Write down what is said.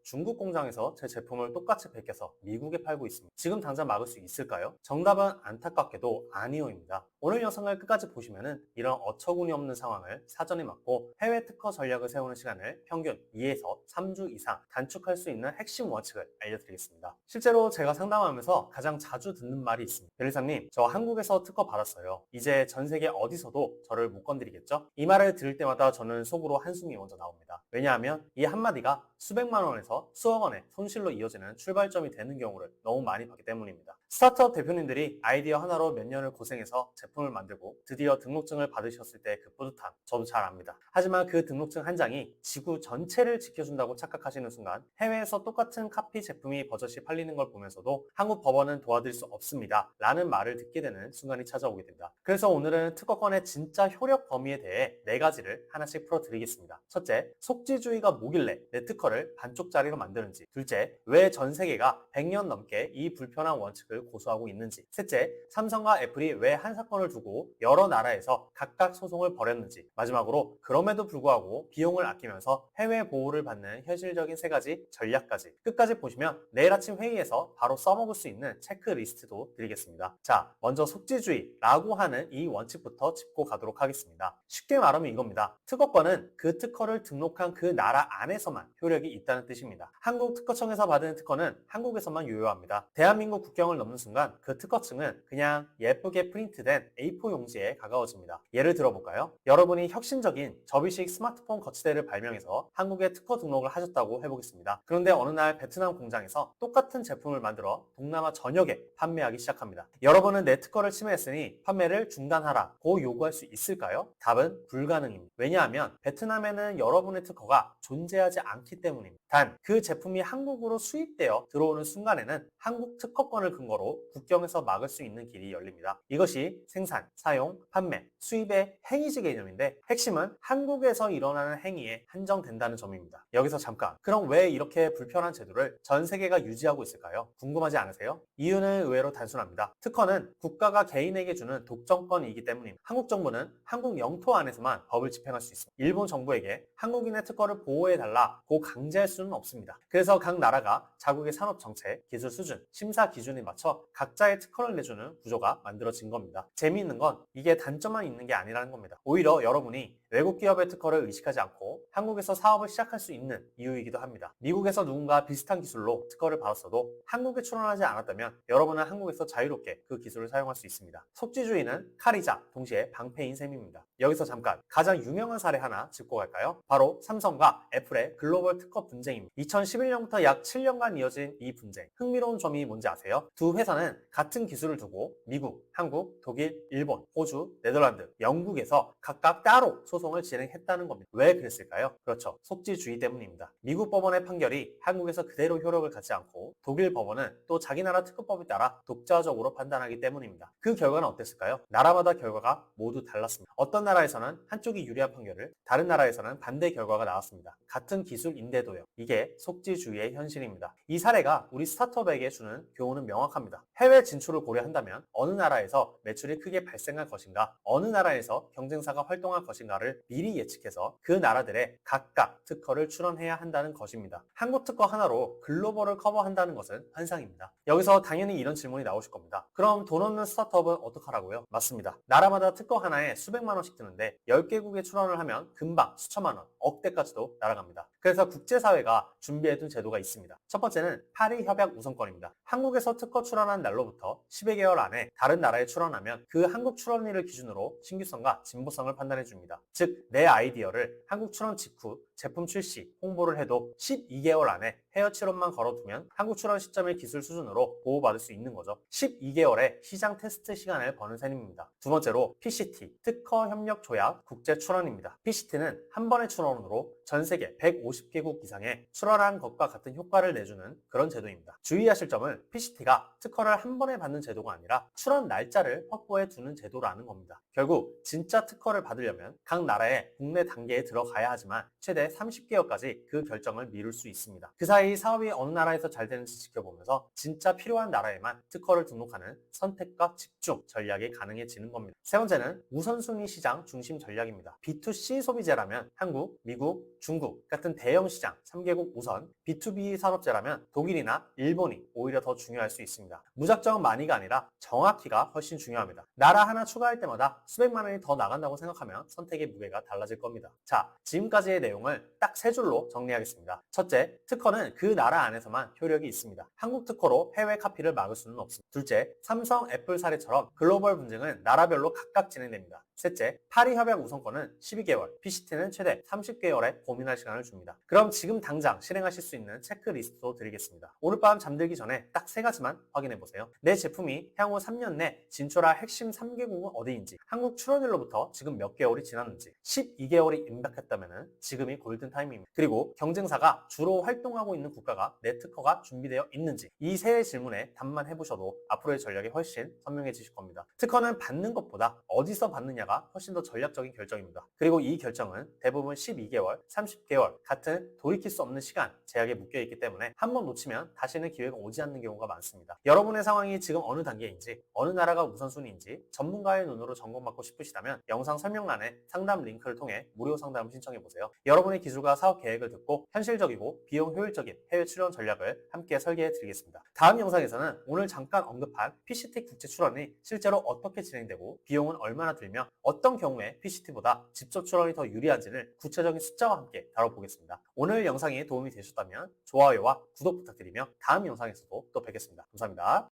중국 공장에서 제 제품을 똑같이 베껴서 미국에 팔고 있습니다. 지금 당장 막을 수 있을까요? 정답은 안타깝게도 아니오입니다. 오늘 영상을 끝까지 보시면 이런 어처구니 없는 상황을 사전에 막고 해외 특허 전략을 세우는 시간을 평균 2에서 3주 이상 단축할 수 있는 핵심 원칙을 알려드리겠습니다. 실제로 제가 상담하면서 가장 자주 듣는 말이 있습니다. 변리사님, 저 한국에서 특허 받았어요. 이제 전 세계 어디서도 저를 못 건드리겠죠? 이 말을 들을 때마다 저는 속으로 한숨이 먼저 나옵니다. 왜냐하면 이 한마디가 수백만 원에서 수억 원의 손실로 이어지는 출발점이 되는 경우를 너무 많이 봤기 때문입니다. 스타트업 대표님들이 아이디어 하나로 몇 년을 고생해서 제품을 만들고 드디어 등록증을 받으셨을 때 그 뿌듯함 저도 잘 압니다. 하지만 그 등록증 한 장이 지구 전체를 지켜준다고 착각하시는 순간 해외에서 똑같은 카피 제품이 버젓이 팔리는 걸 보면서도 한국 법원은 도와드릴 수 없습니다 라는 말을 듣게 되는 순간이 찾아오게 됩니다. 그래서 오늘은 특허권의 진짜 효력 범위에 대해 4가지를 하나씩 풀어드리겠습니다. 첫째, 속지주의가 뭐길래 내 특허를 반쪽짜리로 만드는지. 둘째, 왜 전 세계가 100년 넘게 이 불편한 원칙을 고수하고 있는지. 셋째, 삼성과 애플이 왜 한 사건을 두고 여러 나라에서 각각 소송을 벌였는지. 마지막으로 그럼에도 불구하고 비용을 아끼면서 해외 보호를 받는 현실적인 3가지 전략까지 끝까지 보시면 내일 아침 회의에서 바로 써먹을 수 있는 체크리스트도 드리겠습니다. 자, 먼저 속지주의라고 하는 이 원칙부터 짚고 가도록 하겠습니다. 쉽게 말하면 이겁니다. 특허권은 그 특허를 등록한 그 나라 안에서만 효력이 있다는 뜻입니다. 한국 특허청에서 받은 특허는 한국에서만 유효합니다. 대한민국 국경을 넘는 순간 그 특허증은 그냥 예쁘게 프린트된 A4 용지에 가까워집니다. 예를 들어볼까요? 여러분이 혁신적인 접이식 스마트폰 거치대를 발명해서 한국에 특허 등록을 하셨다고 해보겠습니다. 그런데 어느 날 베트남 공장에서 똑같은 제품을 만들어 동남아 전역에 판매하기 시작합니다. 여러분은 내 특허를 침해했으니 판매를 중단하라고 요구할 수 있을까요? 답은 불가능입니다. 왜냐하면 베트남에는 여러분의 특허가 존재하지 않기 때문입니다. 단, 그 제품이 한국으로 수입되어 들어오는 순간에는 한국 특허권을 근거로 국경에서 막을 수 있는 길이 열립니다. 이것이 생산, 사용, 판매, 수입의 행위지 개념인데 핵심은 한국에서 일어나는 행위에 한정된다는 점입니다. 여기서 잠깐, 그럼 왜 이렇게 불편한 제도를 전 세계가 유지하고 있을까요? 궁금하지 않으세요? 이유는 의외로 단순합니다. 특허는 국가가 개인에게 주는 독점권이기 때문입니다. 한국 정부는 한국 영토 안에서만 법을 집행할 수 있습니다. 일본 정부에게 한국인의 특허를 보호해달라고 강제할 수는 없습니다. 그래서 각 나라가 자국의 산업 정책, 기술 수준, 심사 기준에 맞춰 각자의 특허를 내주는 구조가 만들어진 겁니다. 재미있는 건 이게 단점만 있는 게 아니라는 겁니다. 오히려 여러분이 외국 기업의 특허를 의식하지 않고 한국에서 사업을 시작할 수 있는 이유이기도 합니다. 미국에서 누군가 비슷한 기술로 특허를 받았어도 한국에 출원하지 않았다면 여러분은 한국에서 자유롭게 그 기술을 사용할 수 있습니다. 속지주의는 칼이자 동시에 방패인 셈입니다. 여기서 잠깐 가장 유명한 사례 하나 짚고 갈까요? 바로 삼성과 애플의 글로벌 특허 분쟁입니다. 2011년부터 약 7년간 이어진 이 분쟁. 흥미로운 점이 뭔지 아세요? 두 회사는 같은 기술을 두고 미국, 한국, 독일, 일본, 호주, 네덜란드, 영국에서 각각 따로 소송을 진행했다는 겁니다. 왜 그랬을까요? 그렇죠. 속지주의 때문입니다. 미국 법원의 판결이 한국에서 그대로 효력을 갖지 않고 독일 법원은 또 자기 나라 특허법에 따라 독자적으로 판단하기 때문입니다. 그 결과는 어땠을까요? 나라마다 결과가 모두 달랐습니다. 어떤 나라에서는 한쪽이 유리한 판결을, 다른 나라에서는 반대 결과가 나왔습니다. 같은 기술인데도요. 이게 속지주의의 현실입니다. 이 사례가 우리 스타트업에게 주는 교훈은 명확합니다. 해외 진출을 고려한다면 어느 나라에서 매출이 크게 발생할 것인가, 어느 나라에서 경쟁사가 활동할 것인가를 미리 예측해서 그 나라들의 각각 특허를 출원해야 한다는 것입니다. 한국 특허 하나로 글로벌을 커버한다는 것은 환상입니다. 여기서 당연히 이런 질문이 나오실 겁니다. 그럼 돈 없는 스타트업은 어떡하라고요? 맞습니다. 나라마다 특허 하나에 수백만 원씩 드는데 10개국에 출원을 하면 금방 수천만 원, 억대까지도 날아갑니다. 그래서 국제사회가 준비해둔 제도가 있습니다. 첫 번째는 파리 협약 우선권입니다. 한국에서 특허 출원한 날로부터 10여 개월 안에 다른 나라에 출원하면 그 한국 출원일을 기준으로 신규성과 진보성을 판단해 줍니다. 즉, 내 아이디어를 한국 출원 직후 제품 출시, 홍보를 해도 12개월 안에 해외 출원만 걸어두면 한국 출원 시점의 기술 수준으로 보호받을 수 있는 거죠. 12개월의 시장 테스트 시간을 버는 셈입니다. 두 번째로 PCT, 특허 협력 조약 국제 출원입니다. PCT는 한 번의 출원으로 전 세계 150개국 이상의 출원한 것과 같은 효과를 내주는 그런 제도입니다. 주의하실 점은 PCT가 특허를 한 번에 받는 제도가 아니라 출원 날짜를 확보해 두는 제도라는 겁니다. 결국 진짜 특허를 받으려면 각 나라의 국내 단계에 들어가야 하지만 최대 최대 30개월까지 그 결정을 미룰 수 있습니다. 그 사이 사업이 어느 나라에서 잘 되는지 지켜보면서 진짜 필요한 나라에만 특허를 등록하는 선택과 집중 전략이 가능해지는 겁니다. 세 번째는 우선순위 시장 중심 전략입니다. B2C 소비재라면 한국, 미국, 중국 같은 대형 시장 3개국 우선, B2B 산업재라면 독일이나 일본이 오히려 더 중요할 수 있습니다. 무작정 많이가 아니라 정확히가 훨씬 중요합니다. 나라 하나 추가할 때마다 수백만 원이 더 나간다고 생각하면 선택의 무게가 달라질 겁니다. 자, 지금까지의 내용을 딱 세 줄로 정리하겠습니다. 첫째, 특허는 그 나라 안에서만 효력이 있습니다. 한국 특허로 해외 카피를 막을 수는 없습니다. 둘째, 삼성, 애플 사례처럼 글로벌 분쟁은 나라별로 각각 진행됩니다. 셋째, 파리 협약 우선권은 12개월, PCT는 최대 30개월의 고민할 시간을 줍니다. 그럼 지금 당장 실행하실 수 있는 체크리스트도 드리겠습니다. 오늘 밤 잠들기 전에 딱 세 가지만 확인해보세요. 내 제품이 향후 3년 내 진출할 핵심 3개국은 어디인지, 한국 출원일로부터 지금 몇 개월이 지났는지, 12개월이 임박했다면 지금이 골든타임입니다. 그리고 경쟁사가 주로 활동하고 있는 국가가 내 특허가 준비되어 있는지, 이 세 질문에 답만 해보셔도 앞으로의 전략이 훨씬 선명해지실 겁니다. 특허는 받는 것보다 어디서 받느냐가 훨씬 더 전략적인 결정입니다. 그리고 이 결정은 대부분 12개월, 30개월 같은 돌이킬 수 없는 시간, 제약에 묶여있기 때문에 한 번 놓치면 다시는 기회가 오지 않는 경우가 많습니다. 여러분의 상황이 지금 어느 단계인지, 어느 나라가 우선순위인지 전문가의 눈으로 점검받고 싶으시다면 영상 설명란에 상담 링크를 통해 무료 상담을 신청해보세요. 여러분의 기술과 사업 계획을 듣고 현실적이고 비용 효율적인 해외 출연 전략을 함께 설계해드리겠습니다. 다음 영상에서는 오늘 잠깐 언급한 PCT 국제 출원이 실제로 어떻게 진행되고 비용은 얼마나 들며 어떤 경우에 PCT보다 직접 출원이 더 유리한지를 구체적인 숫자와 함께 다뤄보겠습니다. 오늘 영상이 도움이 되셨다면 좋아요와 구독 부탁드리며 다음 영상에서도 또 뵙겠습니다. 감사합니다.